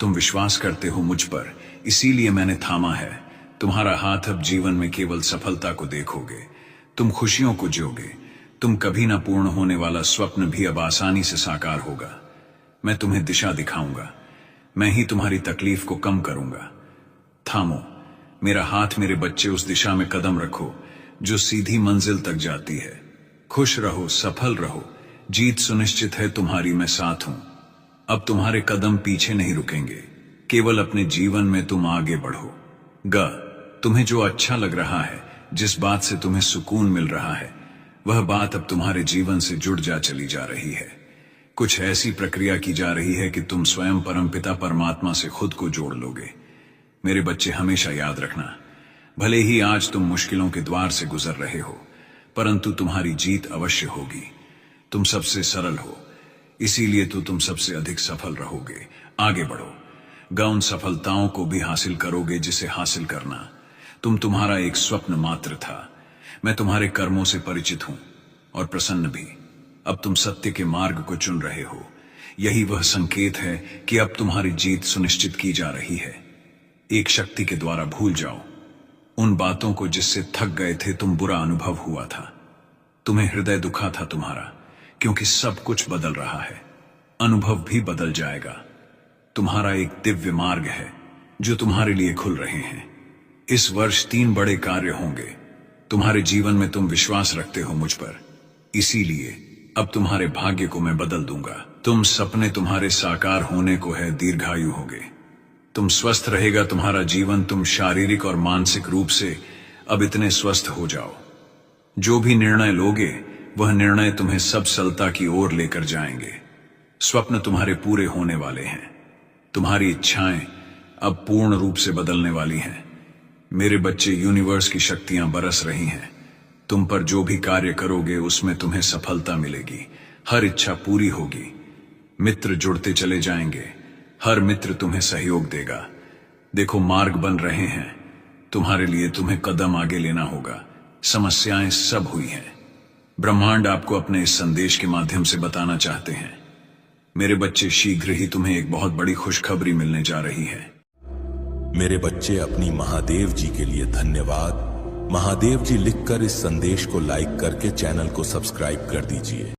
तुम विश्वास करते हो मुझ पर, इसीलिए मैंने थामा है तुम्हारा हाथ। अब जीवन में केवल सफलता को देखोगे, तुम खुशियों को जियोगे। तुम कभी ना पूर्ण होने वाला स्वप्न भी अब आसानी से साकार होगा। मैं तुम्हें दिशा दिखाऊंगा, मैं ही तुम्हारी तकलीफ को कम करूंगा। थामो मेरा हाथ मेरे बच्चे, उस दिशा में कदम रखो जो सीधी मंजिल तक जाती है। खुश रहो, सफल रहो, जीत सुनिश्चित है तुम्हारी, मैं साथ हूं। अब तुम्हारे कदम पीछे नहीं रुकेंगे, केवल अपने जीवन में तुम आगे बढ़ो। तुम्हें जो अच्छा लग रहा है, जिस बात से तुम्हें सुकून मिल रहा है, वह बात अब तुम्हारे जीवन से जुड़ जा चली जा रही है। कुछ ऐसी प्रक्रिया की जा रही है कि तुम स्वयं परमपिता परमात्मा से खुद को जोड़ लोगे। मेरे बच्चे, हमेशा याद रखना, भले ही आज तुम मुश्किलों के द्वार से गुजर रहे हो, परंतु तुम्हारी जीत अवश्य होगी। तुम सबसे सरल हो, इसीलिए तो तुम सबसे अधिक सफल रहोगे। आगे बढ़ो, उन सफलताओं को भी हासिल करोगे जिसे हासिल करना तुम्हारा एक स्वप्न मात्र था। मैं तुम्हारे कर्मों से परिचित हूं और प्रसन्न भी। अब तुम सत्य के मार्ग को चुन रहे हो, यही वह संकेत है कि अब तुम्हारी जीत सुनिश्चित की जा रही है। एक शक्ति के द्वारा भूल जाओ उन बातों को जिससे थक गए थे तुम, बुरा अनुभव हुआ था, तुम्हें हृदय दुखा था तुम्हारा, क्योंकि सब कुछ बदल रहा है, अनुभव भी बदल जाएगा। तुम्हारा एक दिव्य मार्ग है जो तुम्हारे लिए खुल रहे हैं। इस वर्ष 3 बड़े कार्य होंगे तुम्हारे जीवन में। तुम विश्वास रखते हो मुझ पर, इसीलिए अब तुम्हारे भाग्य को मैं बदल दूंगा। तुम सपने तुम्हारे साकार होने को है, दीर्घायु होगे, तुम स्वस्थ रहेगा तुम्हारा जीवन। तुम शारीरिक और मानसिक रूप से अब इतने स्वस्थ हो जाओ, जो भी निर्णय लोगे वह निर्णय तुम्हें सब सफलता की ओर लेकर जाएंगे। स्वप्न तुम्हारे पूरे होने वाले हैं, तुम्हारी इच्छाएं अब पूर्ण रूप से बदलने वाली हैं। मेरे बच्चे, यूनिवर्स की शक्तियां बरस रही हैं। तुम पर जो भी कार्य करोगे उसमें तुम्हें सफलता मिलेगी, हर इच्छा पूरी होगी। मित्र जुड़ते चले जाएंगे, हर मित्र तुम्हें सहयोग देगा। देखो, मार्ग बन रहे हैं तुम्हारे लिए, तुम्हें कदम आगे लेना होगा। समस्याएं सब हुई हैं, ब्रह्मांड आपको अपने इस संदेश के माध्यम से बताना चाहते हैं। मेरे बच्चे, शीघ्र ही तुम्हें एक बहुत बड़ी खुशखबरी मिलने जा रही है। मेरे बच्चे, अपनी महादेव जी के लिए धन्यवाद। महादेव जी लिखकर इस संदेश को लाइक करके चैनल को सब्सक्राइब कर दीजिए।